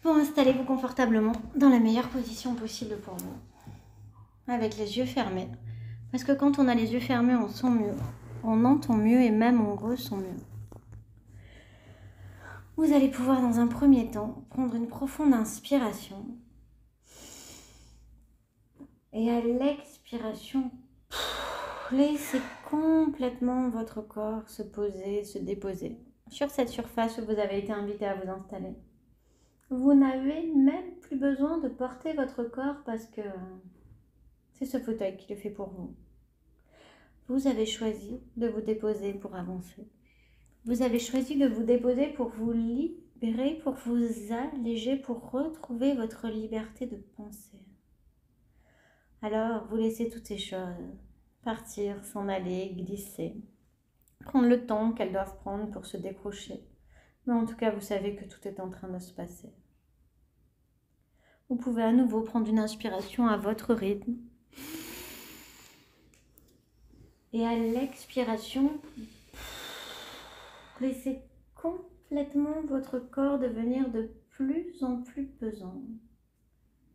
Pour installez-vous confortablement dans la meilleure position possible pour vous, avec les yeux fermés. Parce que quand on a les yeux fermés, on sent mieux, on entend mieux et même on ressent mieux. Vous allez pouvoir dans un premier temps prendre une profonde inspiration et à l'expiration, laissez complètement votre corps se poser, se déposer sur cette surface où vous avez été invité à vous installer. Vous n'avez même plus besoin de porter votre corps parce que c'est ce fauteuil qui le fait pour vous. Vous avez choisi de vous déposer pour avancer. Vous avez choisi de vous déposer pour vous libérer, pour vous alléger, pour retrouver votre liberté de penser. Alors, vous laissez toutes ces choses partir, s'en aller, glisser, prendre le temps qu'elles doivent prendre pour se décrocher. Mais en tout cas, vous savez que tout est en train de se passer. Vous pouvez à nouveau prendre une inspiration à votre rythme. Et à l'expiration, laissez complètement votre corps devenir de plus en plus pesant,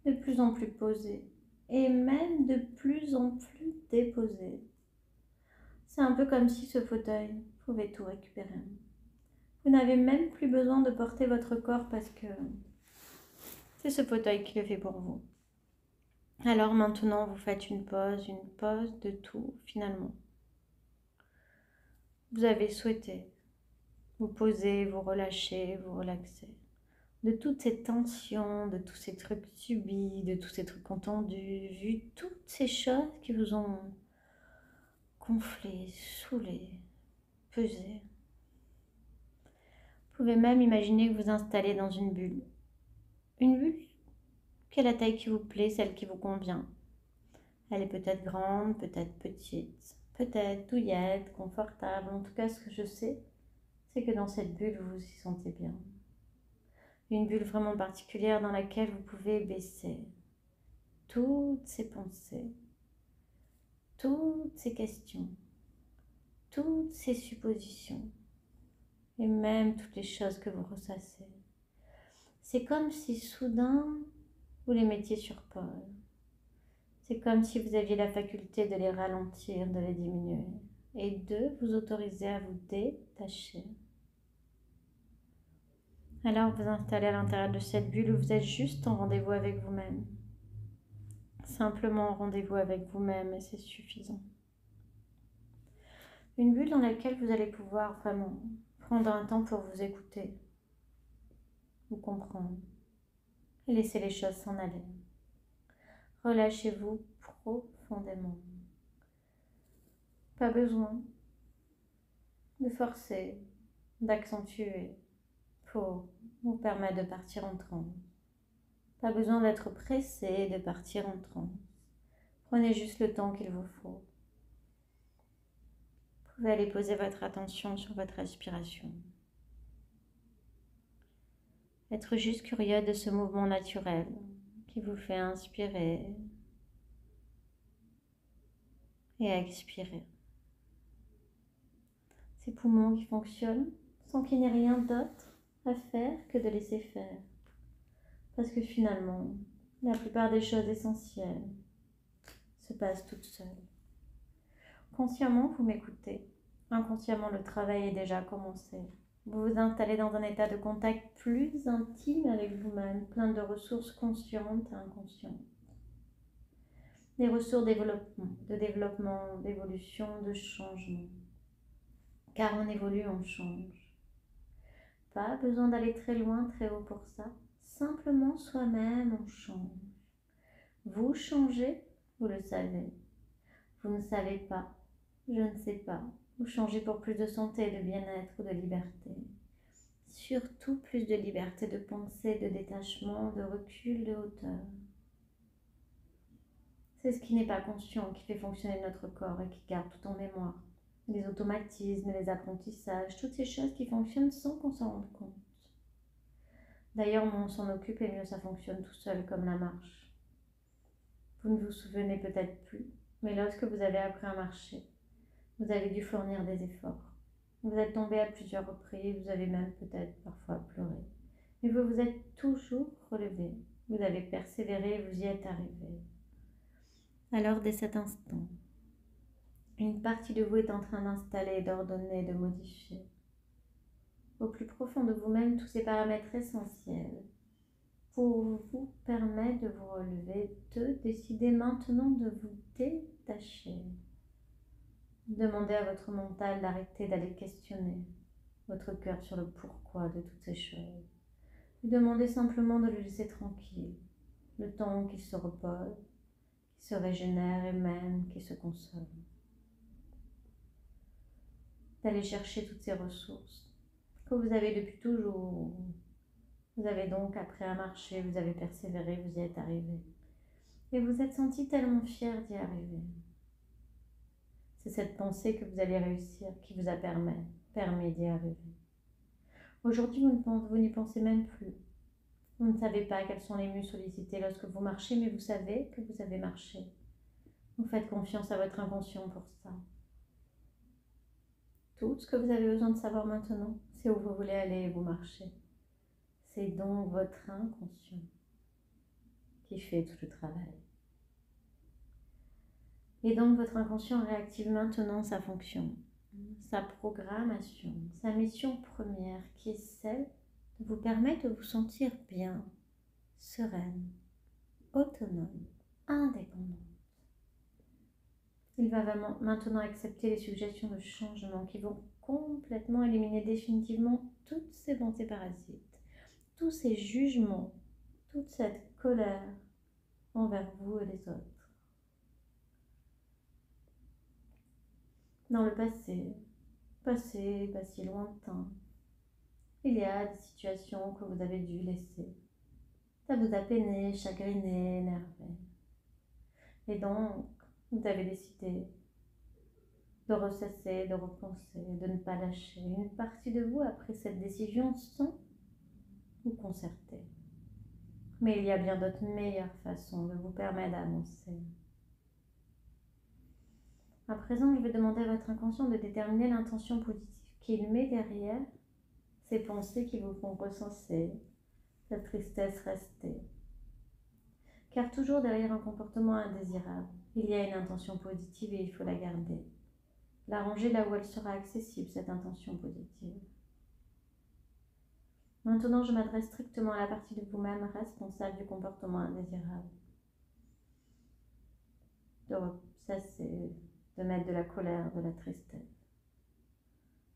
de plus en plus posé et même de plus en plus déposé. C'est un peu comme si ce fauteuil pouvait tout récupérer. Vous n'avez même plus besoin de porter votre corps parce que c'est ce fauteuil qui le fait pour vous. Alors maintenant, vous faites une pause de tout finalement. Vous avez souhaité vous poser, vous relâcher, vous relaxer. De toutes ces tensions, de tous ces trucs subis, de tous ces trucs entendus, vus, toutes ces choses qui vous ont gonflé, saoulé, pesé. Vous pouvez même imaginer que vous installez dans une bulle. Une bulle qui a la taille qui vous plaît, celle qui vous convient. Elle est peut-être grande, peut-être petite, peut-être douillette, confortable. En tout cas, ce que je sais, c'est que dans cette bulle, vous vous y sentez bien. Une bulle vraiment particulière dans laquelle vous pouvez baisser toutes ces pensées, toutes ces questions, toutes ces suppositions et même toutes les choses que vous ressassez. C'est comme si soudain vous les mettiez sur pause. C'est comme si vous aviez la faculté de les ralentir, de les diminuer et de vous autoriser à vous détacher. Alors vous installez à l'intérieur de cette bulle où vous êtes juste en rendez-vous avec vous-même. Simplement en rendez-vous avec vous-même et c'est suffisant. Une bulle dans laquelle vous allez pouvoir vraiment prendre un temps pour vous écouter, vous comprendre et laisser les choses s'en aller. Relâchez-vous profondément. Pas besoin de forcer, d'accentuer pour vous permettre de partir en transe. Pas besoin d'être pressé de partir en transe. Prenez juste le temps qu'il vous faut. Vous pouvez aller poser votre attention sur votre respiration. Être juste curieux de ce mouvement naturel qui vous fait inspirer et expirer. Ces poumons qui fonctionnent sans qu'il n'y ait rien d'autre à faire que de laisser faire. Parce que finalement, la plupart des choses essentielles se passent toutes seules. Consciemment, vous m'écoutez. Inconsciemment, le travail est déjà commencé. Vous vous installez dans un état de contact plus intime avec vous-même, plein de ressources conscientes et inconscientes. Des ressources de développement, d'évolution, de changement. Car on évolue, on change. Pas besoin d'aller très loin, très haut pour ça. Simplement soi-même, on change. Vous changez, vous le savez. Vous ne savez pas, je ne sais pas. Vous changez pour plus de santé, de bien-être, de liberté. Surtout plus de liberté de pensée, de détachement, de recul, de hauteur. C'est ce qui n'est pas conscient qui fait fonctionner notre corps et qui garde tout en mémoire. Les automatismes, les apprentissages, toutes ces choses qui fonctionnent sans qu'on s'en rende compte. D'ailleurs, moins on s'en occupe et mieux ça fonctionne tout seul comme la marche. Vous ne vous souvenez peut-être plus, mais lorsque vous avez appris à marcher, vous avez dû fournir des efforts. Vous êtes tombé à plusieurs reprises, vous avez même peut-être parfois pleuré. Mais vous vous êtes toujours relevé. Vous avez persévéré, vous y êtes arrivé. Alors, dès cet instant, une partie de vous est en train d'installer, d'ordonner, de modifier. Au plus profond de vous-même, tous ces paramètres essentiels pour vous permettre de vous relever, de décider maintenant de vous détacher. Demandez à votre mental d'arrêter d'aller questionner votre cœur sur le pourquoi de toutes ces choses. Demandez simplement de le laisser tranquille, le temps qu'il se repose, qu'il se régénère et même qu'il se console. D'aller chercher toutes ces ressources que vous avez depuis toujours. Vous avez donc appris à marcher, vous avez persévéré, vous y êtes arrivé. Et vous êtes senti tellement fier d'y arriver. C'est cette pensée que vous allez réussir qui vous a permis d'y arriver. Aujourd'hui, vous n'y pensez même plus. Vous ne savez pas quels sont les muscles sollicités lorsque vous marchez, mais vous savez que vous avez marché. Vous faites confiance à votre inconscient pour ça. Tout ce que vous avez besoin de savoir maintenant, c'est où vous voulez aller et vous marchez. C'est donc votre inconscient qui fait tout le travail. Et donc votre inconscient réactive maintenant sa fonction, sa programmation, sa mission première qui est celle de vous permettre de vous sentir bien, sereine, autonome, indépendante. Il va maintenant accepter les suggestions de changement qui vont complètement éliminer définitivement toutes ces pensées parasites, tous ces jugements, toute cette colère envers vous et les autres. Dans le passé pas si lointain, il y a des situations que vous avez dû laisser. Ça vous a peiné, chagriné, énervé. Et donc, vous avez décidé de ressasser, de repenser, de ne pas lâcher. Une partie de vous a pris cette décision sans vous concerter. Mais il y a bien d'autres meilleures façons de vous permettre d'avancer. À présent, je vais demander à votre inconscient de déterminer l'intention positive qu'il met derrière ces pensées qui vous font ressentir cette tristesse restée. Car toujours derrière un comportement indésirable, il y a une intention positive et il faut la garder. La ranger là où elle sera accessible, cette intention positive. Maintenant, je m'adresse strictement à la partie de vous-même responsable du comportement indésirable. De ressasser, de mettre de la colère, de la tristesse.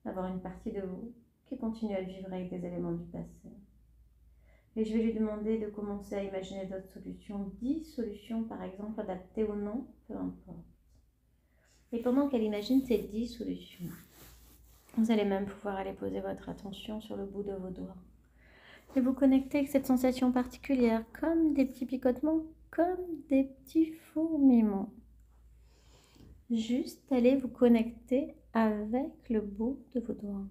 D'avoir une partie de vous qui continue à vivre avec des éléments du passé. Et je vais lui demander de commencer à imaginer d'autres solutions, 10 solutions par exemple, adaptées ou non, peu importe. Et pendant qu'elle imagine ces 10 solutions, vous allez même pouvoir aller poser votre attention sur le bout de vos doigts. Et vous connecter avec cette sensation particulière, comme des petits picotements, comme des petits fourmillements. Juste allez vous connecter avec le bout de vos doigts.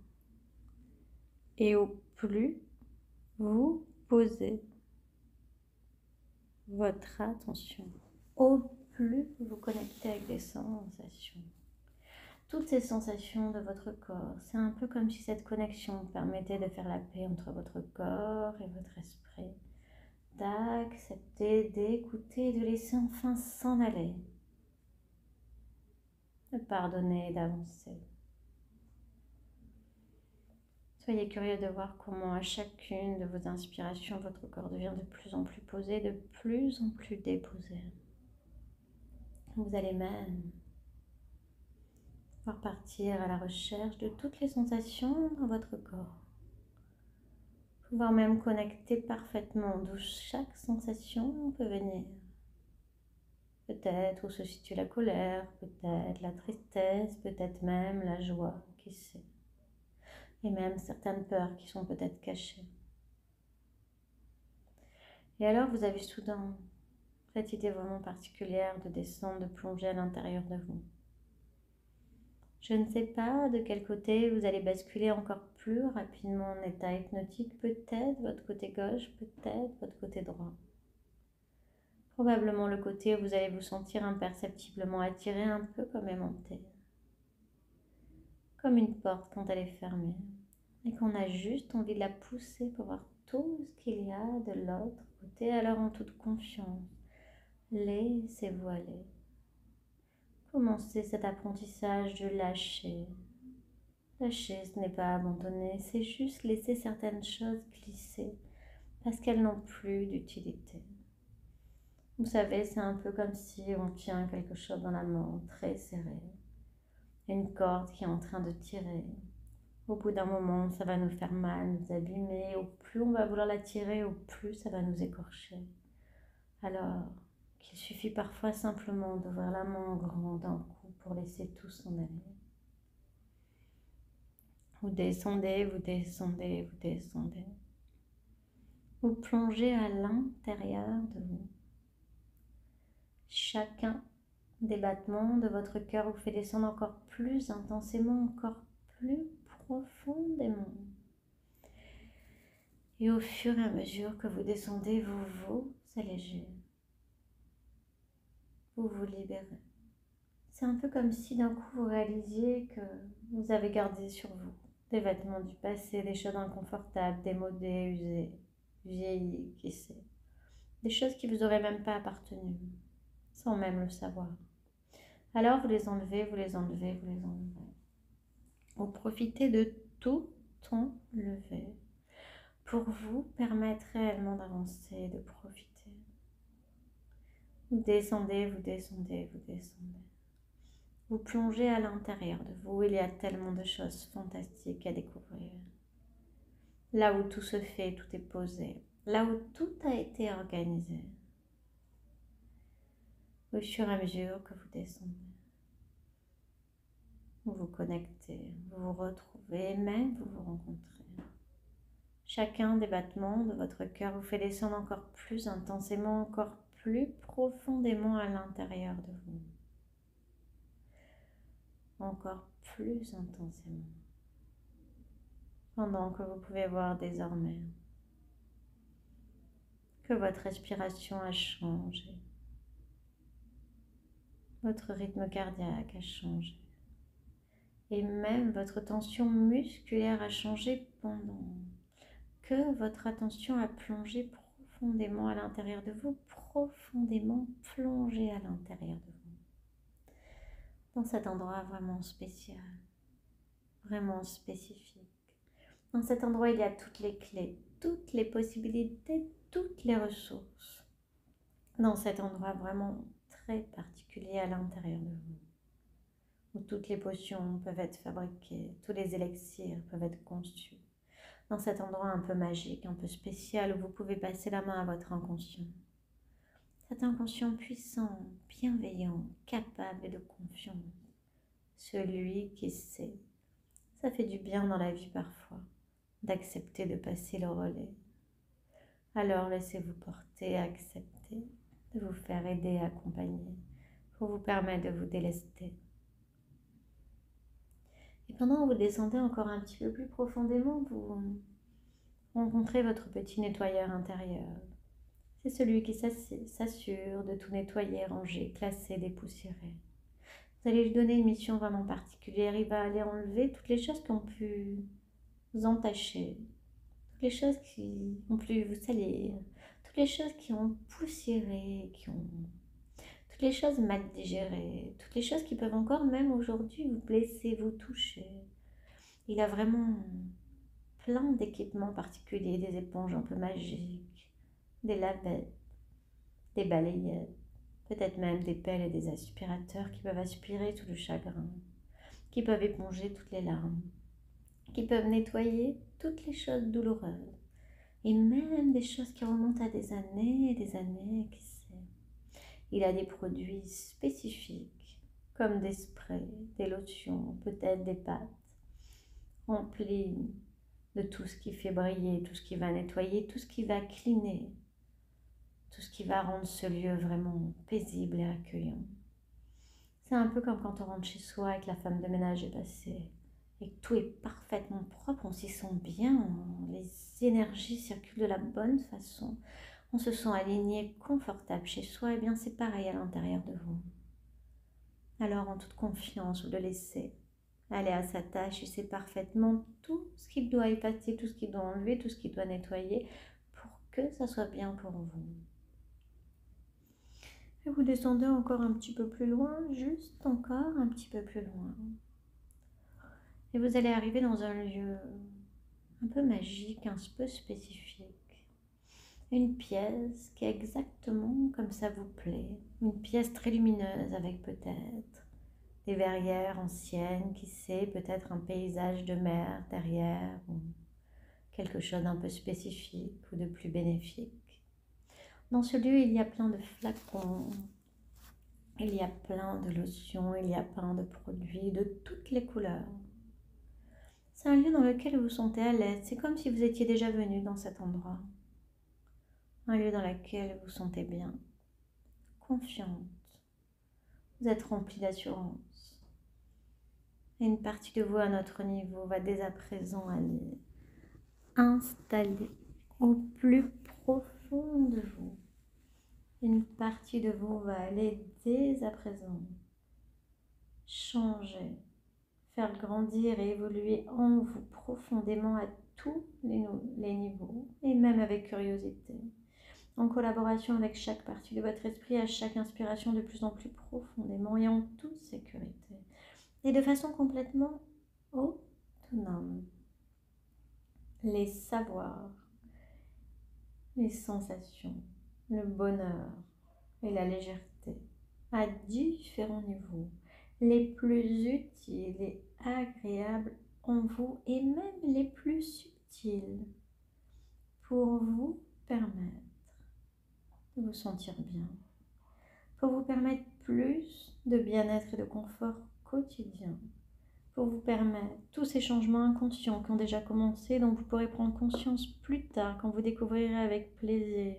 Et au plus vous posez votre attention, au plus vous vous connectez avec des sensations. Toutes ces sensations de votre corps, c'est un peu comme si cette connexion permettait de faire la paix entre votre corps et votre esprit, d'accepter, d'écouter, de laisser enfin s'en aller, de pardonner et d'avancer. Soyez curieux de voir comment à chacune de vos inspirations, votre corps devient de plus en plus posé, de plus en plus déposé. Vous allez même pouvoir partir à la recherche de toutes les sensations dans votre corps. Pouvoir même connecter parfaitement d'où chaque sensation peut venir. Peut-être où se situe la colère, peut-être la tristesse, peut-être même la joie, qui sait. Et même certaines peurs qui sont peut-être cachées. Et alors vous avez soudain cette idée vraiment particulière de descendre, de plonger à l'intérieur de vous. Je ne sais pas de quel côté vous allez basculer encore plus rapidement en état hypnotique, peut-être votre côté gauche, peut-être votre côté droit. Probablement le côté où vous allez vous sentir imperceptiblement attiré, un peu comme aimanté. Comme une porte quand elle est fermée et qu'on a juste envie de la pousser pour voir tout ce qu'il y a de l'autre côté. Alors en toute confiance, laissez-vous aller. Commencez cet apprentissage de lâcher. Lâcher, ce n'est pas abandonner, c'est juste laisser certaines choses glisser parce qu'elles n'ont plus d'utilité. Vous savez, c'est un peu comme si on tient quelque chose dans la main, très serré. Une corde qui est en train de tirer. Au bout d'un moment, ça va nous faire mal, nous abîmer. Au plus on va vouloir la tirer, au plus ça va nous écorcher. Alors qu'il suffit parfois simplement d'ouvrir la main grand d'un coup pour laisser tout s'en aller. Vous descendez, vous descendez, vous descendez. Vous plongez à l'intérieur de vous. Chacun des battements de votre cœur vous fait descendre encore plus intensément, encore plus profondément. Et au fur et à mesure que vous descendez, vous vous allégez. Vous vous libérez. C'est un peu comme si d'un coup vous réalisiez que vous avez gardé sur vous des vêtements du passé, des choses inconfortables, démodées, usées, vieillies, qui sait. Des choses qui vous auraient même pas appartenu, sans même le savoir. Alors vous les enlevez, vous les enlevez, vous les enlevez. Vous profitez de tout enlever pour vous permettre réellement d'avancer, de profiter. Vous descendez, vous descendez, vous descendez. Vous plongez à l'intérieur de vous, il y a tellement de choses fantastiques à découvrir. Là où tout se fait, tout est posé, là où tout a été organisé. Au fur et à mesure que vous descendez, vous vous connectez, vous vous retrouvez et même vous vous rencontrez. Chacun des battements de votre cœur vous fait descendre encore plus intensément, encore plus profondément à l'intérieur de vous. Encore plus intensément. Pendant que vous pouvez voir désormais que votre respiration a changé. Votre rythme cardiaque a changé. Et même votre tension musculaire a changé pendant que votre attention a plongé profondément à l'intérieur de vous, profondément plongé à l'intérieur de vous. Dans cet endroit vraiment spécial, vraiment spécifique. Dans cet endroit, il y a toutes les clés, toutes les possibilités, toutes les ressources. Dans cet endroit vraiment très particulier à l'intérieur de vous, où toutes les potions peuvent être fabriquées, tous les élixirs peuvent être conçus. Dans cet endroit un peu magique, un peu spécial, où vous pouvez passer la main à votre inconscient. Cet inconscient puissant, bienveillant, capable de confiance. Celui qui sait. Ça fait du bien dans la vie parfois, d'accepter de passer le relais. Alors laissez-vous porter, accepter, de vous faire aider, accompagner, pour vous permettre de vous délester. Et pendant que vous descendez encore un petit peu plus profondément, vous rencontrez votre petit nettoyeur intérieur. C'est celui qui s'assure de tout nettoyer, ranger, classer, dépoussiérer. Vous allez lui donner une mission vraiment particulière. Il va aller enlever toutes les choses qui ont pu vous entacher, toutes les choses qui ont pu vous salir, toutes les choses qui ont poussiéré, toutes les choses mal digérées, toutes les choses qui peuvent encore même aujourd'hui vous blesser, vous toucher. Il a vraiment plein d'équipements particuliers, des éponges un peu magiques, des lavettes, des balayettes, peut-être même des pelles et des aspirateurs qui peuvent aspirer tout le chagrin, qui peuvent éponger toutes les larmes, qui peuvent nettoyer toutes les choses douloureuses, et même des choses qui remontent à des années et des années, qui sait. Il a des produits spécifiques, comme des sprays, des lotions, peut-être des pâtes, remplis de tout ce qui fait briller, tout ce qui va nettoyer, tout ce qui va cleaner, tout ce qui va rendre ce lieu vraiment paisible et accueillant. C'est un peu comme quand on rentre chez soi et que la femme de ménage est passée et que tout est parfaitement propre, on s'y sent bien, les énergies circulent de la bonne façon, on se sent aligné, confortable chez soi, et bien c'est pareil à l'intérieur de vous. Alors en toute confiance, vous le laissez Elle est à sa tâche, il sait parfaitement tout ce qu'il doit effacer, tout ce qu'il doit enlever, tout ce qu'il doit nettoyer pour que ça soit bien pour vous. Et vous descendez encore un petit peu plus loin, juste encore un petit peu plus loin. Et vous allez arriver dans un lieu un peu magique, un peu spécifique. Une pièce qui est exactement comme ça vous plaît. Une pièce très lumineuse avec peut-être des verrières anciennes, qui sait, peut-être un paysage de mer derrière, ou quelque chose d'un peu spécifique ou de plus bénéfique. Dans ce lieu, il y a plein de flacons, il y a plein de lotions, il y a plein de produits de toutes les couleurs. C'est un lieu dans lequel vous vous sentez à l'aise, c'est comme si vous étiez déjà venu dans cet endroit. Un lieu dans lequel vous vous sentez bien, confiante. Vous êtes rempli d'assurance. Et une partie de vous à notre niveau va dès à présent aller installer au plus profond de vous. Une partie de vous va aller dès à présent changer, faire grandir et évoluer en vous profondément à tous les niveaux et même avec curiosité. En collaboration avec chaque partie de votre esprit, à chaque inspiration de plus en plus profondément et en toute sécurité. Et de façon complètement autonome. Les savoirs, les sensations, le bonheur et la légèreté à différents niveaux, les plus utiles et agréables en vous et même les plus subtils pour vous permettre de vous sentir bien, pour vous permettre plus de bien-être et de confort quotidien, pour vous permettre tous ces changements inconscients qui ont déjà commencé, dont vous pourrez prendre conscience plus tard quand vous découvrirez avec plaisir,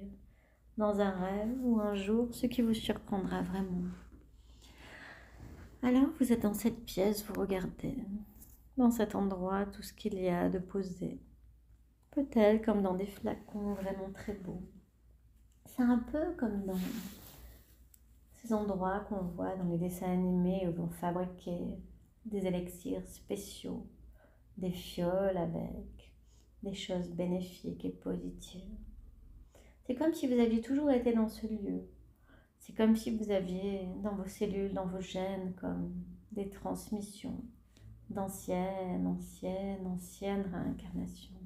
dans un rêve ou un jour, ce qui vous surprendra vraiment. Alors vous êtes dans cette pièce, vous regardez dans cet endroit tout ce qu'il y a de posé, peut-être comme dans des flacons vraiment très beaux. C'est un peu comme dans ces endroits qu'on voit dans les dessins animés où vont fabriquer des élixirs spéciaux, des fioles avec des choses bénéfiques et positives. C'est comme si vous aviez toujours été dans ce lieu. C'est comme si vous aviez dans vos cellules, dans vos gènes, comme des transmissions d'anciennes réincarnations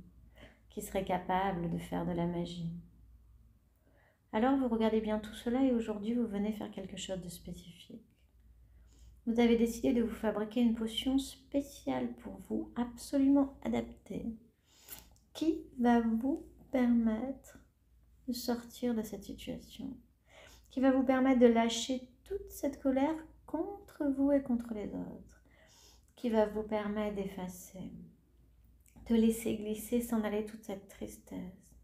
qui seraient capables de faire de la magie. Alors vous regardez bien tout cela et aujourd'hui vous venez faire quelque chose de spécifique. Vous avez décidé de vous fabriquer une potion spéciale pour vous, absolument adaptée, qui va vous permettre de sortir de cette situation, qui va vous permettre de lâcher toute cette colère contre vous et contre les autres, qui va vous permettre d'effacer, de laisser glisser, s'en aller toute cette tristesse,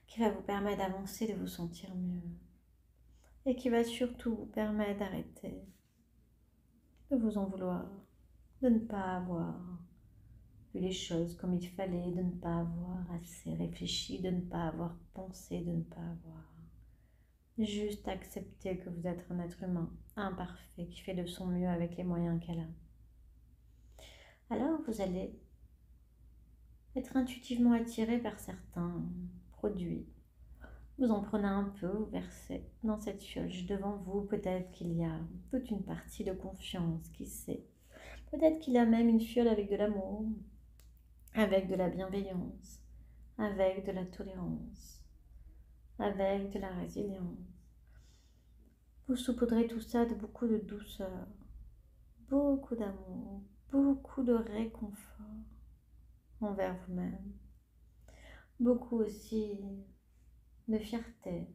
qui va vous permettre d'avancer, de vous sentir mieux, et qui va surtout vous permettre d'arrêter de vous en vouloir, de ne pas avoir vu les choses comme il fallait, de ne pas avoir assez réfléchi, de ne pas avoir pensé, de ne pas avoir juste accepté que vous êtes un être humain imparfait qui fait de son mieux avec les moyens qu'elle a. Alors vous allez être intuitivement attiré par certains produits. Vous en prenez un peu, vous versez dans cette fiole devant vous. Peut-être qu'il y a toute une partie de confiance, qui sait. Peut-être qu'il y a même une fiole avec de l'amour, avec de la bienveillance, avec de la tolérance, avec de la résilience. Vous saupoudrez tout ça de beaucoup de douceur, beaucoup d'amour, beaucoup de réconfort envers vous-même, beaucoup aussi de fierté.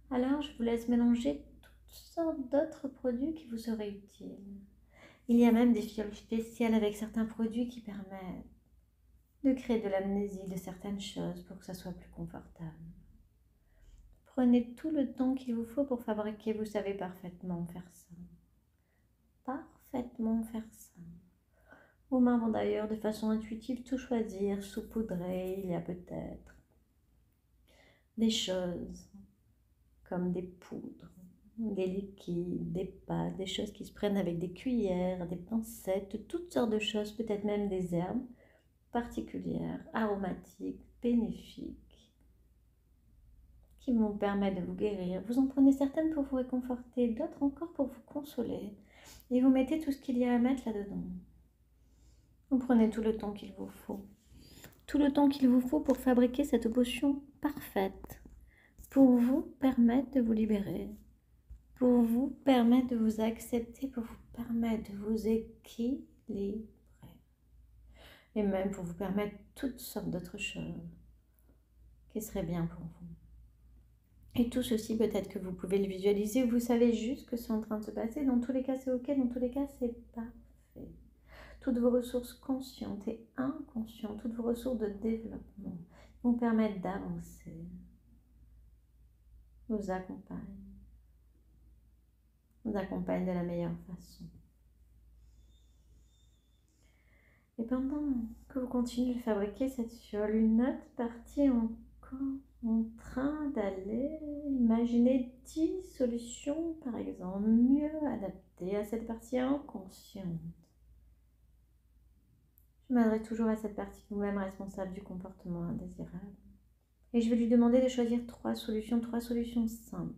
Alors je vous laisse mélanger toutes sortes d'autres produits qui vous seraient utiles. Il y a même des fioles spéciales avec certains produits qui permettent de créer de l'amnésie de certaines choses pour que ça soit plus confortable. Prenez tout le temps qu'il vous faut pour fabriquer, vous savez parfaitement faire ça. Parfaitement faire ça. Vos mains vont d'ailleurs de façon intuitive tout choisir, saupoudrer. Il y a peut-être des choses comme des poudres, des liquides, des pâtes, des choses qui se prennent avec des cuillères, des pincettes, toutes sortes de choses, peut-être même des herbes particulières, aromatiques, bénéfiques, qui vont vous permettre de vous guérir. Vous en prenez certaines pour vous réconforter, d'autres encore pour vous consoler. Et vous mettez tout ce qu'il y a à mettre là-dedans. Vous prenez tout le temps qu'il vous faut. Tout le temps qu'il vous faut pour fabriquer cette potion parfaite, pour vous permettre de vous libérer, pour vous permettre de vous accepter, pour vous permettre de vous équilibrer. Et même pour vous permettre toutes sortes d'autres choses qui seraient bien pour vous. Et tout ceci, peut-être que vous pouvez le visualiser, vous savez juste que c'est en train de se passer. Dans tous les cas, c'est ok, dans tous les cas, c'est parfait. Toutes vos ressources conscientes et inconscientes, toutes vos ressources de développement vont permettre d'avancer, vous accompagnent de la meilleure façon. Et pendant que vous continuez de fabriquer cette fiole, une autre partie est encore en train d'aller imaginer 10 solutions, par exemple, mieux adaptées à cette partie inconsciente. Je m'adresse toujours à cette partie de vous-même responsable du comportement indésirable. Et je vais lui demander de choisir 3 solutions simples,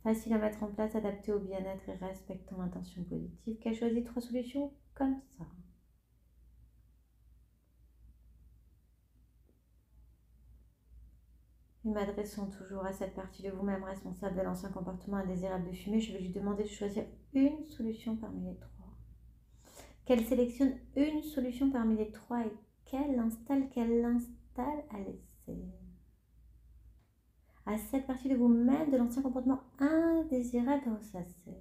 faciles à mettre en place, adaptées au bien-être et respectant l'intention positive. Qu'elle choisit 3 solutions comme ça. Et m'adressant toujours à cette partie de vous-même responsable de l'ancien comportement indésirable de fumer, je vais lui demander de choisir une solution parmi les 3. Qu'elle sélectionne une solution parmi les 3 et qu'elle l'installe à l'essai. À cette partie de vous-même de l'ancien comportement indésirable de ressasser.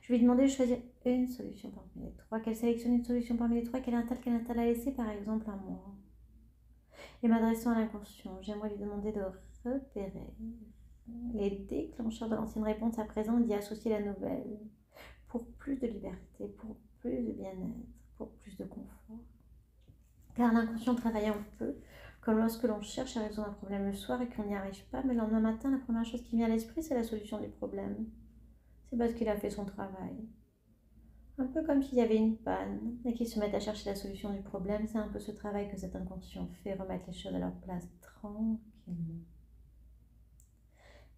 Je vais lui demander de choisir une solution parmi les 3, qu'elle sélectionne une solution parmi les 3, qu'elle installe à l'essai, par exemple un mois. Et m'adressant à l'inconscient, j'aimerais lui demander de repérer les déclencheurs de l'ancienne réponse à présent, d'y associer la nouvelle, pour plus de liberté, pour plus de bien-être, pour plus de confort. Car l'inconscient travaille un peu comme lorsque l'on cherche à résoudre un problème le soir et qu'on n'y arrive pas, mais le lendemain matin, la première chose qui vient à l'esprit, c'est la solution du problème. C'est parce qu'il a fait son travail. Un peu comme s'il y avait une panne et qu'il se met à chercher la solution du problème, c'est un peu ce travail que cet inconscient fait, remettre les choses à leur place tranquillement.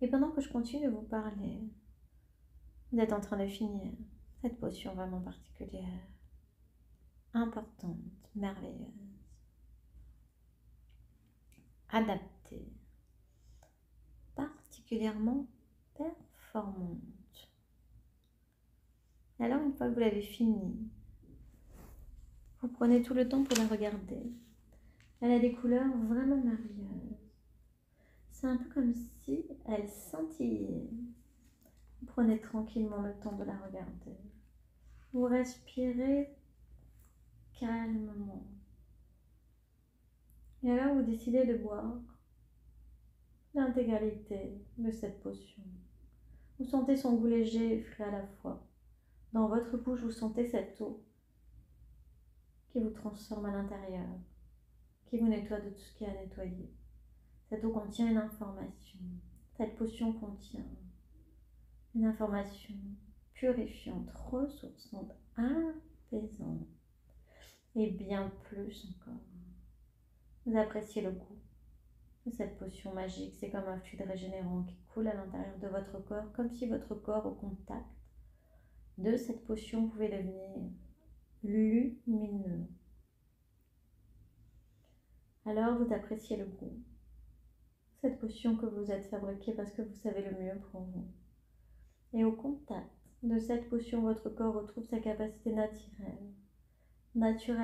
Et pendant que je continue de vous parler, vous êtes en train de finir cette potion vraiment particulière, importante, merveilleuse, adaptée, particulièrement performante. Et alors, une fois que vous l'avez fini, vous prenez tout le temps pour la regarder. Elle a des couleurs vraiment merveilleuses. C'est un peu comme si elle scintillait. Vous prenez tranquillement le temps de la regarder. Vous respirez calmement. Et alors, vous décidez de boire l'intégralité de cette potion. Vous sentez son goût léger et frais à la fois. Dans votre bouche, vous sentez cette eau qui vous transforme à l'intérieur, qui vous nettoie de tout ce qui est à nettoyer. Cette eau contient une information. Cette potion contient une information purifiante, ressourçante, apaisante et bien plus encore. Vous appréciez le goût de cette potion magique. C'est comme un fluide régénérant qui coule à l'intérieur de votre corps, comme si votre corps au contact de cette potion pouvait devenir lumineux. Alors vous appréciez le goût. Cette potion que vous êtes fabriquée parce que vous savez le mieux pour vous. Et au contact de cette potion, votre corps retrouve sa capacité naturelle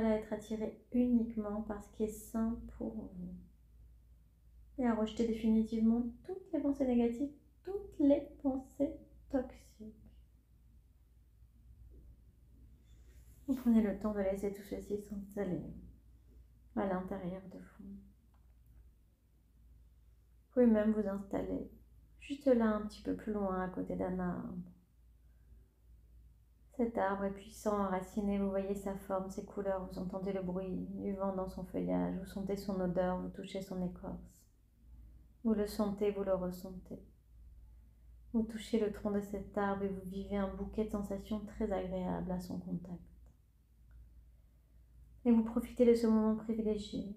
à être attiré uniquement par ce qui est sain pour vous. Et à rejeter définitivement toutes les pensées négatives, toutes les pensées toxiques. Vous prenez le temps de laisser tout ceci s'installer à l'intérieur de vous. Vous pouvez même vous installer juste là, un petit peu plus loin, à côté d'un arbre. Cet arbre est puissant, enraciné, vous voyez sa forme, ses couleurs, vous entendez le bruit du vent dans son feuillage, vous sentez son odeur, vous touchez son écorce. Vous le sentez, vous le ressentez. Vous touchez le tronc de cet arbre et vous vivez un bouquet de sensations très agréables à son contact. Et vous profitez de ce moment privilégié,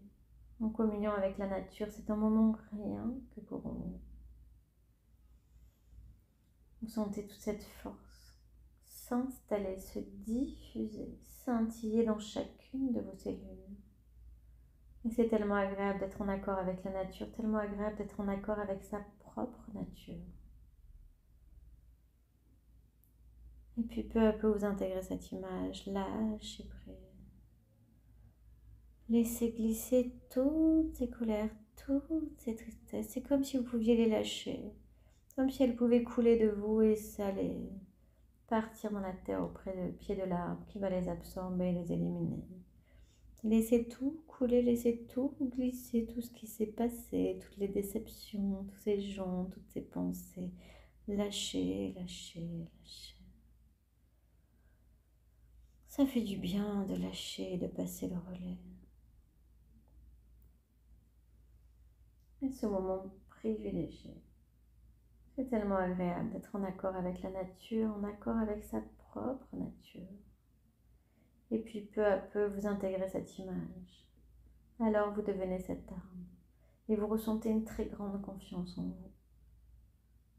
en communion avec la nature. C'est un moment rien que pour vous. Vous sentez toute cette force s'installer, se diffuser, scintiller dans chacune de vos cellules. Et c'est tellement agréable d'être en accord avec la nature, tellement agréable d'être en accord avec sa propre nature. Et puis peu à peu vous intégrez cette image, lâchez prise. Laissez glisser toutes ces colères, toutes ces tristesses. C'est comme si vous pouviez les lâcher, comme si elles pouvaient couler de vous et s'aller partir dans la terre auprès du pied de l'arbre qui va les absorber et les éliminer. Laissez tout couler, laissez tout glisser, tout ce qui s'est passé, toutes les déceptions, tous ces gens, toutes ces pensées. Lâchez, lâchez, lâchez. Ça fait du bien de lâcher et de passer le relais. Et ce moment privilégié, c'est tellement agréable d'être en accord avec la nature, en accord avec sa propre nature. Et puis peu à peu, vous intégrez cette image. Alors vous devenez cet arbre et vous ressentez une très grande confiance en vous,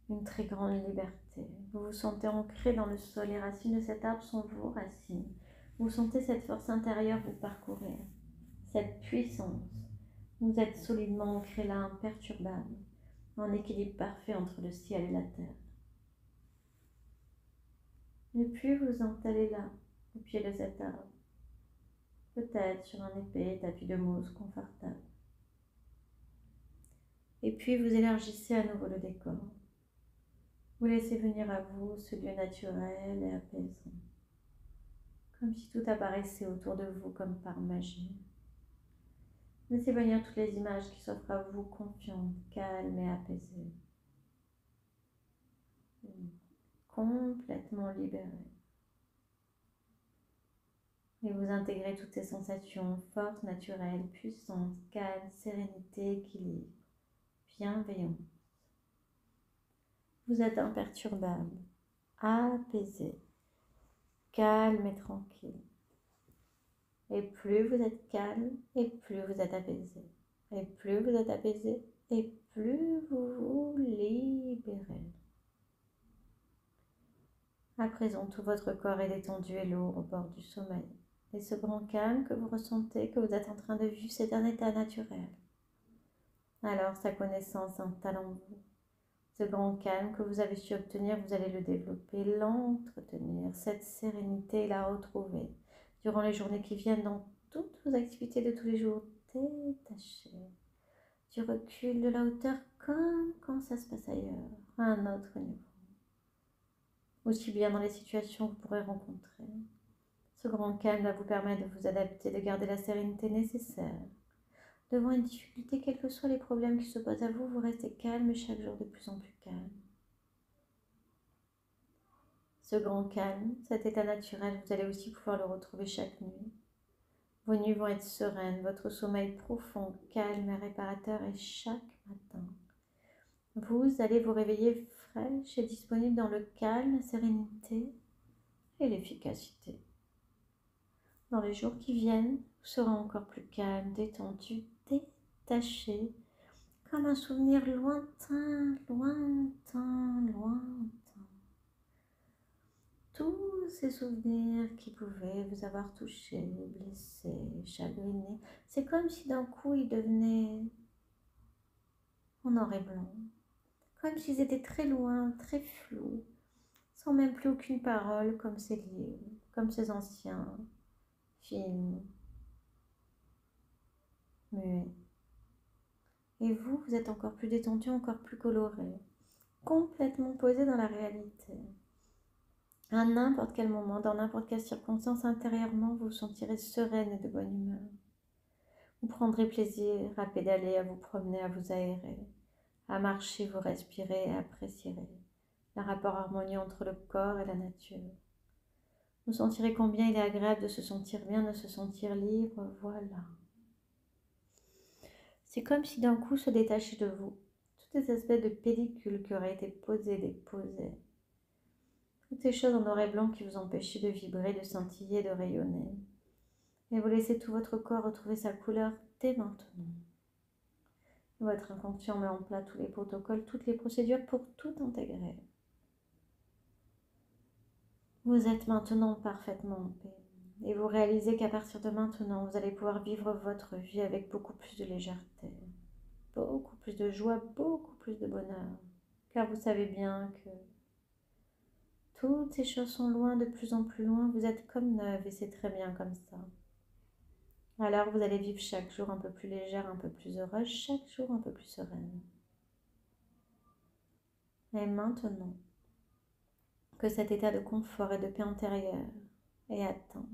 une très grande liberté. Vous vous sentez ancré dans le sol, les racines de cet arbre sont vos racines. Vous sentez cette force intérieure vous parcourir, cette puissance. Vous êtes solidement ancré là, imperturbable, en équilibre parfait entre le ciel et la terre. Et puis vous installez là, au pied de cet arbre, peut-être sur un épais tapis de mousse confortable. Et puis vous élargissez à nouveau le décor. Vous laissez venir à vous ce lieu naturel et apaisant, comme si tout apparaissait autour de vous comme par magie. Laissez venir toutes les images qui s'offrent à vous, confiantes, calmes et apaisées. Complètement libérées. Et vous intégrez toutes ces sensations fortes, naturelles, puissantes, calme, sérénité, équilibre, bienveillance. Vous êtes imperturbable, apaisé, calme et tranquille. Et plus vous êtes calme, et plus vous êtes apaisé. Et plus vous êtes apaisé, et plus vous vous libérez. À présent, tout votre corps est détendu et lourd au bord du sommeil. Et ce grand calme que vous ressentez, que vous êtes en train de vivre, c'est un état naturel. Alors, sa connaissance s'installe en vous. Ce grand calme que vous avez su obtenir, vous allez le développer, l'entretenir, cette sérénité, la retrouver durant les journées qui viennent dans toutes vos activités de tous les jours. Détachez du recul, de la hauteur, comme quand ça se passe ailleurs, à un autre niveau. Aussi bien dans les situations que vous pourrez rencontrer. Ce grand calme va vous permettre de vous adapter, de garder la sérénité nécessaire. Devant une difficulté, quels que soient les problèmes qui se posent à vous, vous restez calme et chaque jour de plus en plus calme. Ce grand calme, cet état naturel, vous allez aussi pouvoir le retrouver chaque nuit. Vos nuits vont être sereines, votre sommeil profond, calme et réparateur, et chaque matin, vous allez vous réveiller fraîche et disponible dans le calme, la sérénité et l'efficacité. Dans les jours qui viennent, vous serez encore plus calme, détendu, détaché, comme un souvenir lointain, lointain, lointain. Tous ces souvenirs qui pouvaient vous avoir touché, blessé, chagriné, c'est comme si d'un coup ils devenaient en noir et blanc, comme s'ils étaient très loin, très flous, sans même plus aucune parole, comme ces livres, comme ces anciens films muets. Et vous, vous êtes encore plus détendu, encore plus coloré, complètement posé dans la réalité. À n'importe quel moment, dans n'importe quelle circonstance, intérieurement, vous vous sentirez sereine et de bonne humeur. Vous prendrez plaisir à pédaler, à vous promener, à vous aérer, à marcher, vous respirez et apprécierez le rapport harmonieux entre le corps et la nature. Vous sentirez combien il est agréable de se sentir bien, de se sentir libre, voilà. C'est comme si d'un coup se détachait de vous ces espèces de pellicules qui auraient été posées, déposées. Toutes ces choses en noir et blanc qui vous empêchaient de vibrer, de scintiller, de rayonner. Et vous laissez tout votre corps retrouver sa couleur dès maintenant. Votre inconscient met en place tous les protocoles, toutes les procédures pour tout intégrer. Vous êtes maintenant parfaitement en paix. Et vous réalisez qu'à partir de maintenant, vous allez pouvoir vivre votre vie avec beaucoup plus de légèreté, beaucoup plus de joie, beaucoup plus de bonheur. Car vous savez bien que toutes ces choses sont loin, de plus en plus loin. Vous êtes comme neuve et c'est très bien comme ça. Alors vous allez vivre chaque jour un peu plus légère, un peu plus heureuse, chaque jour un peu plus sereine. Et maintenant que cet état de confort et de paix intérieure est atteint,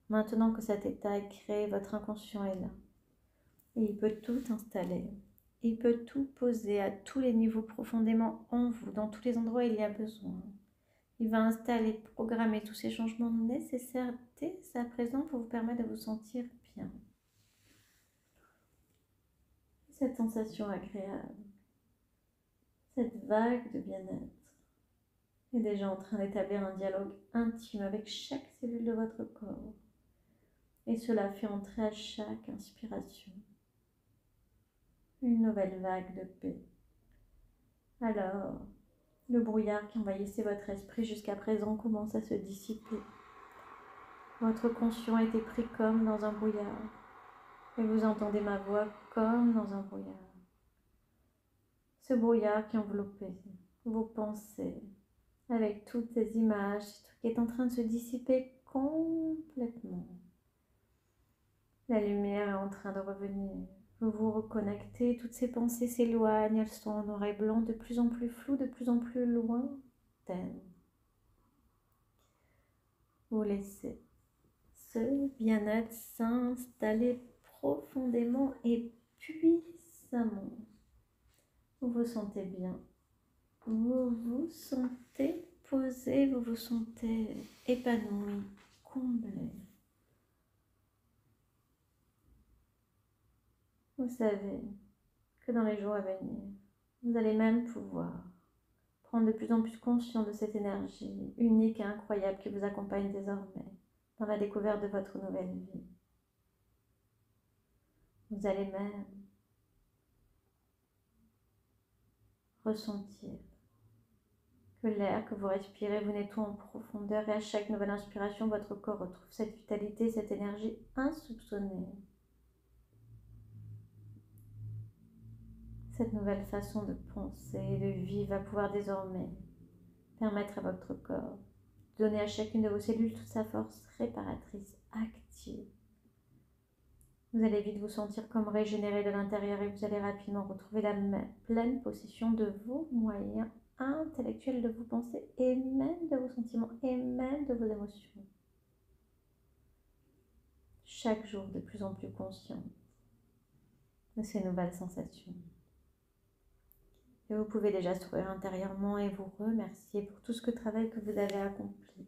maintenant que cet état est créé, votre inconscient est là. Et il peut tout installer. Il peut tout poser à tous les niveaux profondément en vous, dans tous les endroits où il y a besoin. Il va installer, programmer tous ces changements nécessaires dès à présent pour vous permettre de vous sentir bien. Cette sensation agréable, cette vague de bien-être est déjà en train d'établir un dialogue intime avec chaque cellule de votre corps. Et cela fait entrer à chaque inspiration une nouvelle vague de paix. Alors, le brouillard qui envahissait votre esprit jusqu'à présent commence à se dissiper. Votre conscient était pris comme dans un brouillard. Et vous entendez ma voix comme dans un brouillard. Ce brouillard qui enveloppait vos pensées, avec toutes ces images, qui est en train de se dissiper complètement. La lumière est en train de revenir. Vous vous reconnectez, toutes ces pensées s'éloignent, elles sont en noir et blanc, de plus en plus floues, de plus en plus lointaines. Vous laissez ce bien-être s'installer profondément et puissamment. Vous vous sentez bien, vous vous sentez posé, vous vous sentez épanoui, comblé. Vous savez que dans les jours à venir, vous allez même pouvoir prendre de plus en plus conscience de cette énergie unique et incroyable qui vous accompagne désormais dans la découverte de votre nouvelle vie. Vous allez même ressentir que l'air que vous respirez vous nettoie en profondeur et à chaque nouvelle inspiration, votre corps retrouve cette vitalité, cette énergie insoupçonnée. Cette nouvelle façon de penser et de vivre va pouvoir désormais permettre à votre corps de donner à chacune de vos cellules toute sa force réparatrice, active. Vous allez vite vous sentir comme régénéré de l'intérieur et vous allez rapidement retrouver la pleine possession de vos moyens intellectuels, de vos pensées et même de vos sentiments et même de vos émotions. Chaque jour de plus en plus conscient de ces nouvelles sensations. Et vous pouvez déjà sourire intérieurement et vous remercier pour tout ce travail que vous avez accompli.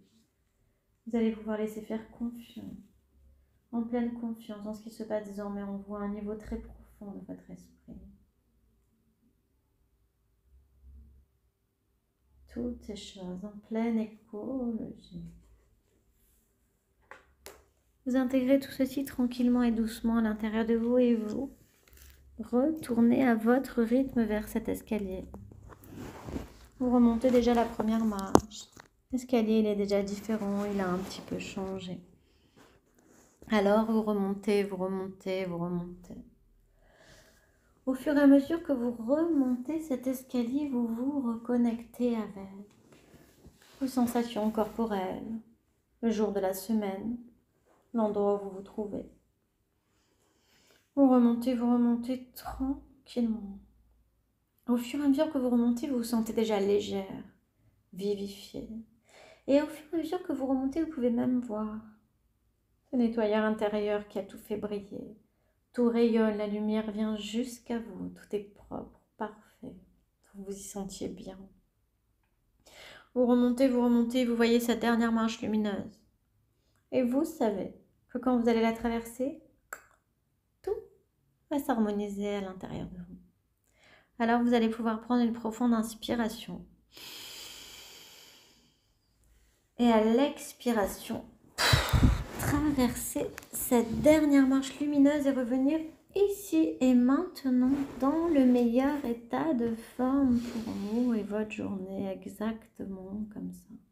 Vous allez pouvoir laisser faire confiance, en pleine confiance en ce qui se passe désormais en vous à un niveau très profond de votre esprit. Toutes ces choses en pleine écologie. Vous intégrez tout ceci tranquillement et doucement à l'intérieur de vous et vous retournez à votre rythme vers cet escalier. Vous remontez déjà la première marche. L'escalier, il est déjà différent, il a un petit peu changé. Alors, vous remontez, vous remontez, vous remontez. Au fur et à mesure que vous remontez cet escalier, vous vous reconnectez avec vos sensations corporelles, le jour de la semaine, l'endroit où vous vous trouvez. Vous remontez tranquillement. Au fur et à mesure que vous remontez, vous vous sentez déjà légère, vivifiée. Et au fur et à mesure que vous remontez, vous pouvez même voir ce nettoyeur intérieur qui a tout fait briller. Tout rayonne, la lumière vient jusqu'à vous, tout est propre, parfait. Vous vous y sentiez bien. Vous remontez, vous voyez cette dernière marche lumineuse. Et vous savez que quand vous allez la traverser, tout va s'harmoniser à l'intérieur de vous. Alors vous allez pouvoir prendre une profonde inspiration. Et à l'expiration, traverser cette dernière marche lumineuse et revenir ici et maintenant dans le meilleur état de forme pour vous et votre journée, exactement comme ça.